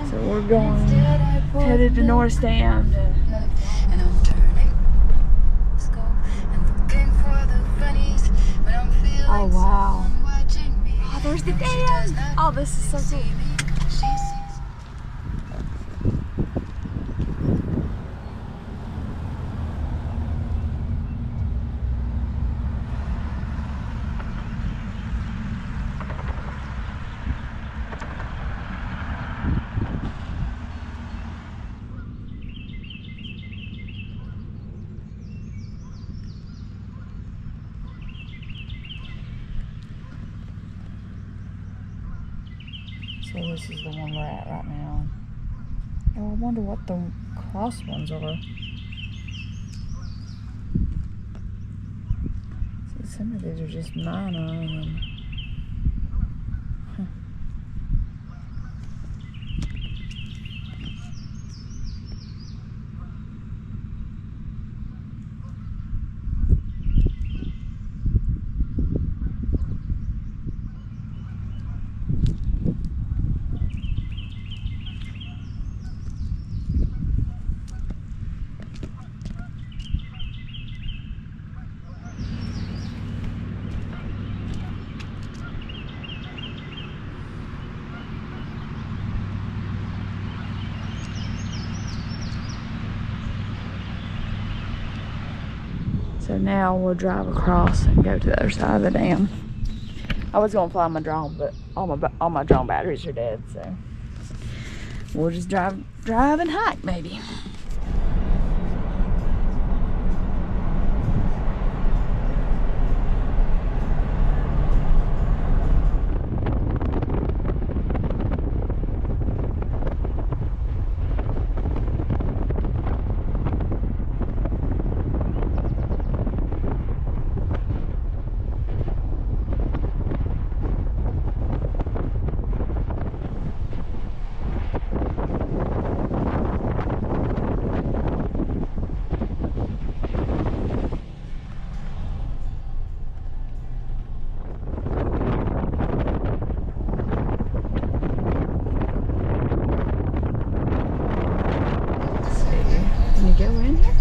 So we're going, headed to Norris Dam. Oh wow. Oh, there's the dam. Oh, this is so cool. So this is the one we're at right now. Oh, I wonder what the cross ones are. So some of these are just minor and so now we'll drive across and go to the other side of the dam. I was gonna fly my drone, but all my drone batteries are dead, so we'll just drive and hike maybe. Can you go in here?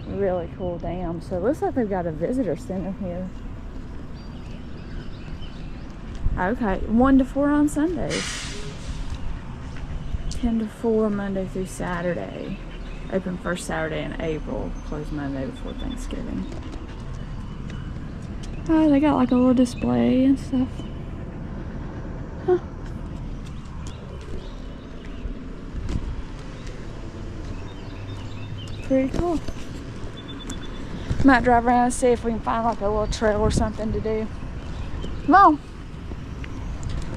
Really cool dam. So it looks like they've got a visitor center here. Okay, 1 to 4 on Sundays. 10 to 4 Monday through Saturday. Open first Saturday in April, closed Monday before Thanksgiving. Oh, they got like a little display and stuff. Huh. Pretty cool. Might drive around and see if we can find like a little trail or something to do. Come on.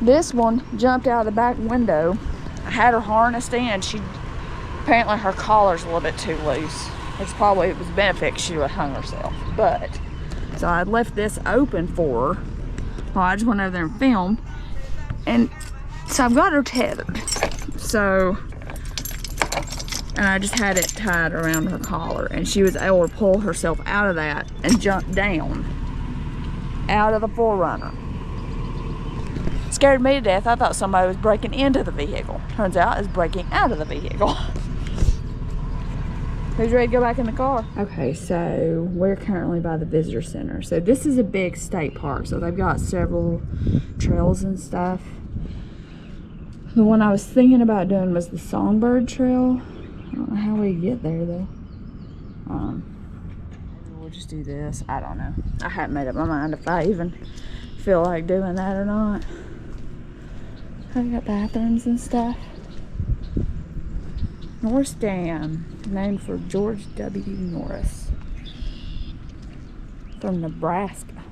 This one jumped out of the back window. I had her harnessed in. Apparently her collar's a little bit too loose. It was a benefit she would have hung herself. But, so I left this open for her. Well, I just went over there and filmed. And so I've got her tethered. So, and I just had it tied around her collar, and she was able to pull herself out of that and jump down out of the 4Runner. Scared me to death. I thought somebody was breaking into the vehicle. Turns out it's breaking out of the vehicle. Who's ready to go back in the car? Okay, so we're currently by the visitor center. So this is a big state park, so they've got several trails and stuff. The one I was thinking about doing was the Songbird Trail. I don't know how we get there though. We'll just do this. I don't know. I haven't made up my mind if I even feel like doing that or not. I've got bathrooms and stuff. Norris Dam, named for George W. Norris. From Nebraska.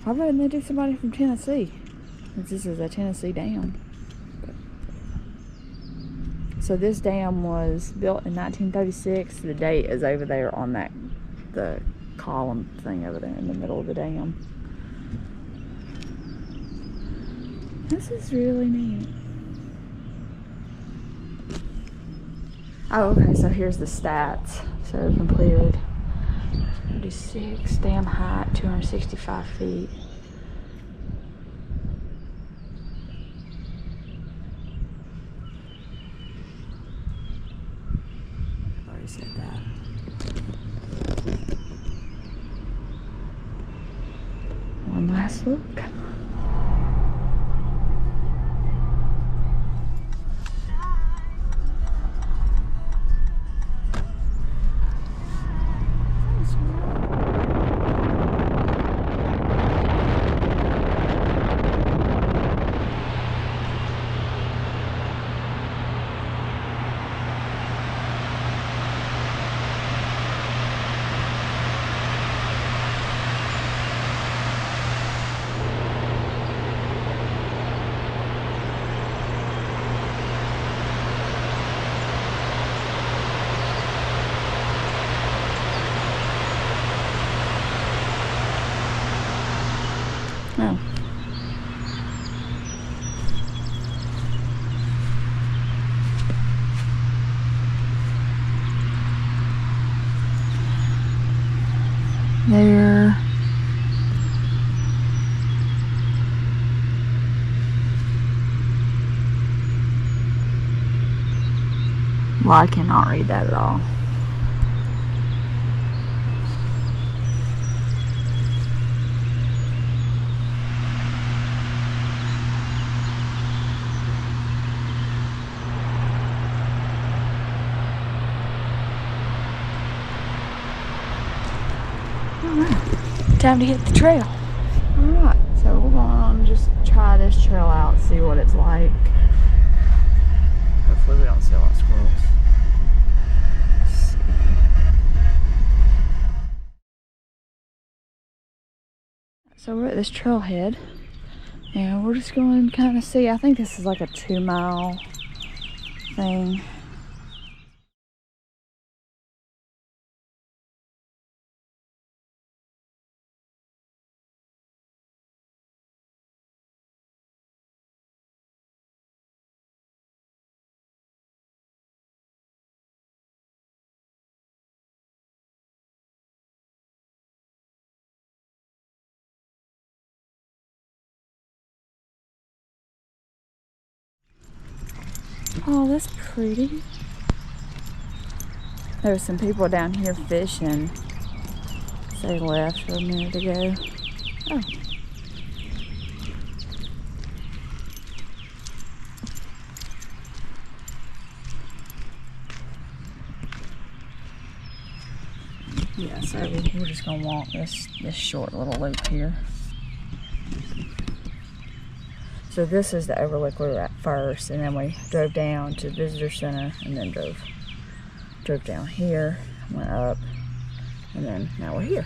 Why wouldn't they do somebody from Tennessee? since this is a Tennessee dam. So this dam was built in 1936. The date is over there on that, the column thing over there in the middle of the dam. This is really neat. Oh, okay, so here's the stats. So completed 36, dam height 265 feet. I've already said that. One last look. Oh. There. Well, I cannot read that at all. Time to hit the trail. Alright, so we're going to just try this trail out, see what it's like. Hopefully we don't see a lot of squirrels. So we're at this trailhead and we're just going to kind of see. I think this is like a 2-mile thing. Oh, that's pretty. There were some people down here fishing. They left a minute ago. Oh. Yeah, so we're just gonna walk this short little loop here. So this is the overlook we were at first, and then we drove down to the visitor center, and then drove down here, went up, and then now we're here.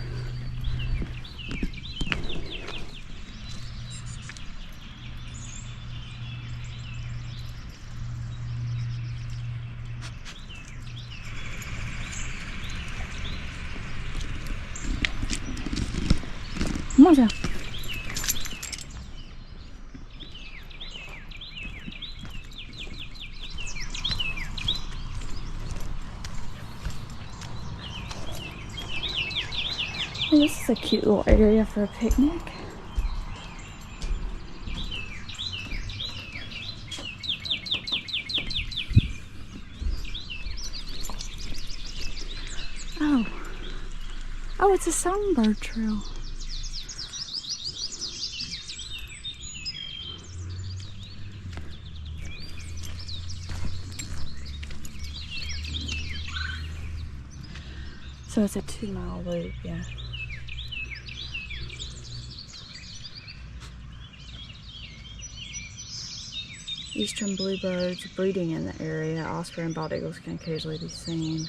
Come on, Joe. Well, this is a cute little area for a picnic. Oh, it's a Songbird Trail. So it's a 2-mile loop, yeah. Eastern bluebirds breeding in the area. Osprey and bald eagles can occasionally be seen.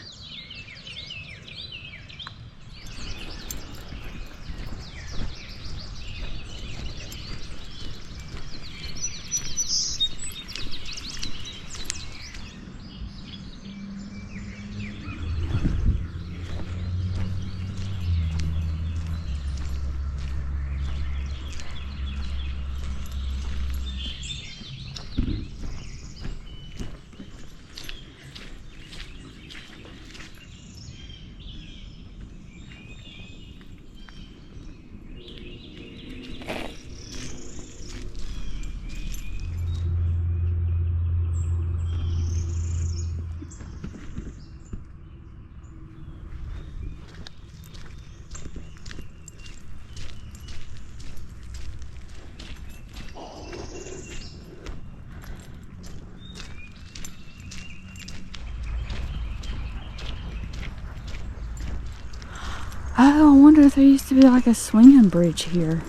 Oh, I wonder if there used to be like a swinging bridge here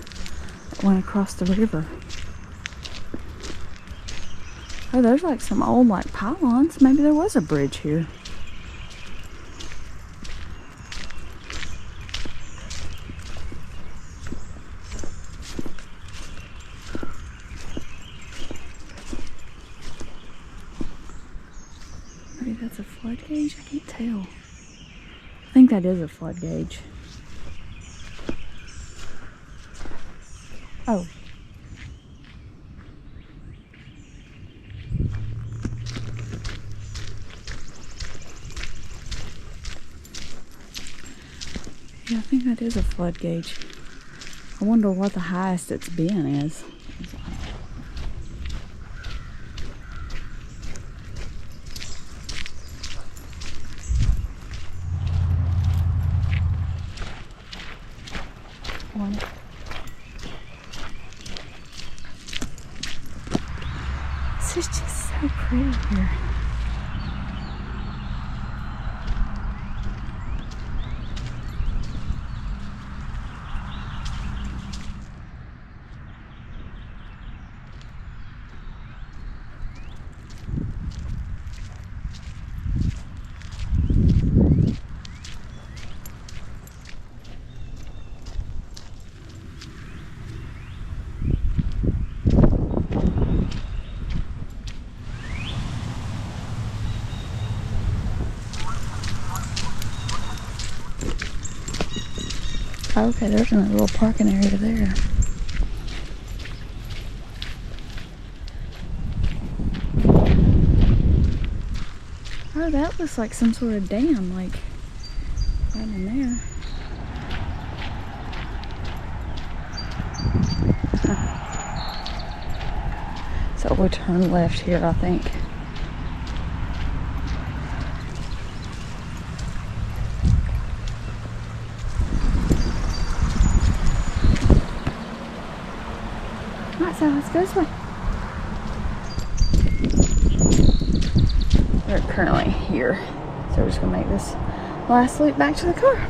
that went across the river. Oh, there's like some old like pylons. Maybe there was a bridge here. Maybe that's a flood gauge? I can't tell. I think that is a flood gauge. Oh. Yeah, I think that is a flood gauge. I wonder what the highest it's been is. This is just so pretty here. Okay, there's another little parking area there. Oh, that looks like some sort of dam, like right in there. So we'll turn left here, I think. Alright, so let's go this way. We're currently here, so we're just gonna make this last loop back to the car.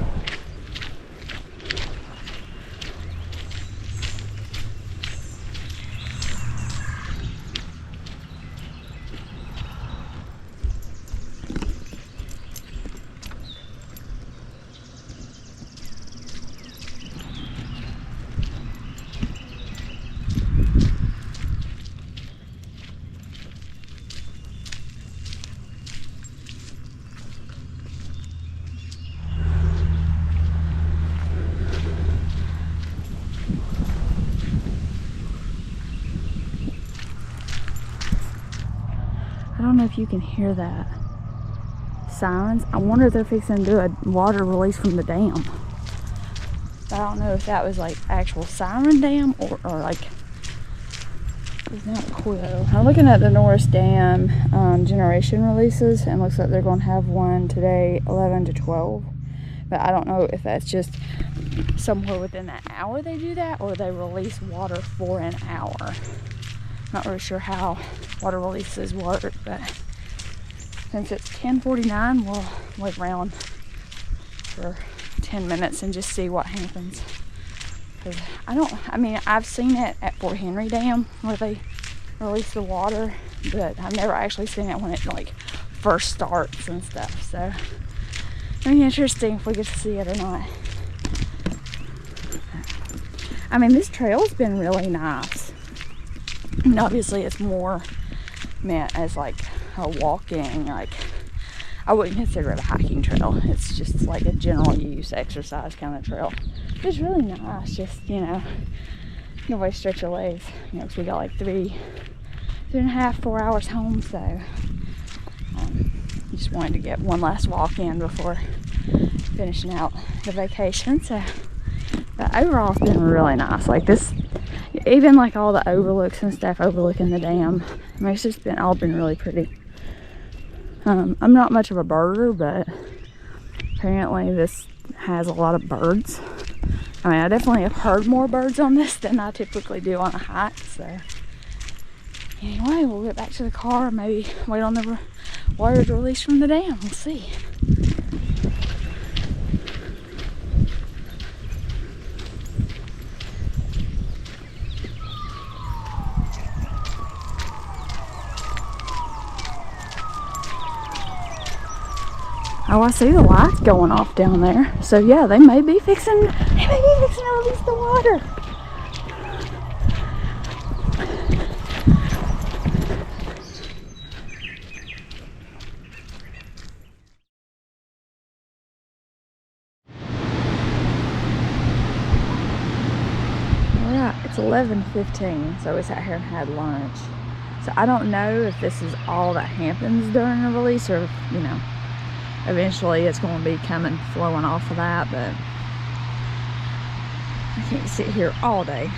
I don't know if you can hear that. Sirens. I wonder if they're fixing to do a water release from the dam. But I don't know if that was like actual siren dam or like it's not cool. I'm looking at the Norris Dam generation releases, and looks like they're going to have one today 11 to 12. But I don't know if that's just somewhere within that hour they do that, or they release water for an hour. Not really sure how water releases work, but since it's 10:49, we'll wait around for 10 minutes and just see what happens. Because I've seen it at Fort Henry Dam where they release the water, but I've never actually seen it when it like first starts and stuff. So it'll be interesting if we get to see it or not. I mean, this trail's been really nice. And obviously it's more meant as like a walking, like I wouldn't consider it a hiking trail. It's just like a general use exercise kind of trail. It's really nice, just, you know, no way to stretch your legs, you know, because we got like 3.5, 4 hours home, so just wanted to get one last walk in before finishing out the vacation. So, but overall it's been really nice. Like this, even like all the overlooks and stuff overlooking the dam, I mean, it's just been all been really pretty. I'm not much of a birder, but apparently this has a lot of birds. I mean, I definitely have heard more birds on this than I typically do on a hike. So anyway, we'll get back to the car, maybe wait on the water to release from the dam. We'll see. Oh, I see the lights going off down there. So yeah, they may be fixing to release the water. Alright, it's 11:15, so we sat here and had lunch. So I don't know if this is all that happens during a release, or if, you know, eventually it's going to be flowing off of that, but I can't sit here all day.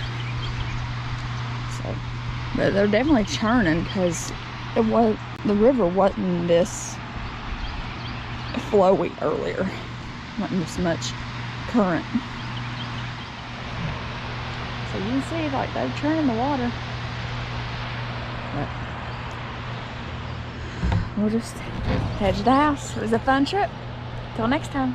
So, but they're definitely churning, because the river wasn't this flowy earlier. Wasn't this much current. So you can see, like, they're churning the water. But we'll just head to the house. It was a fun trip. Till next time.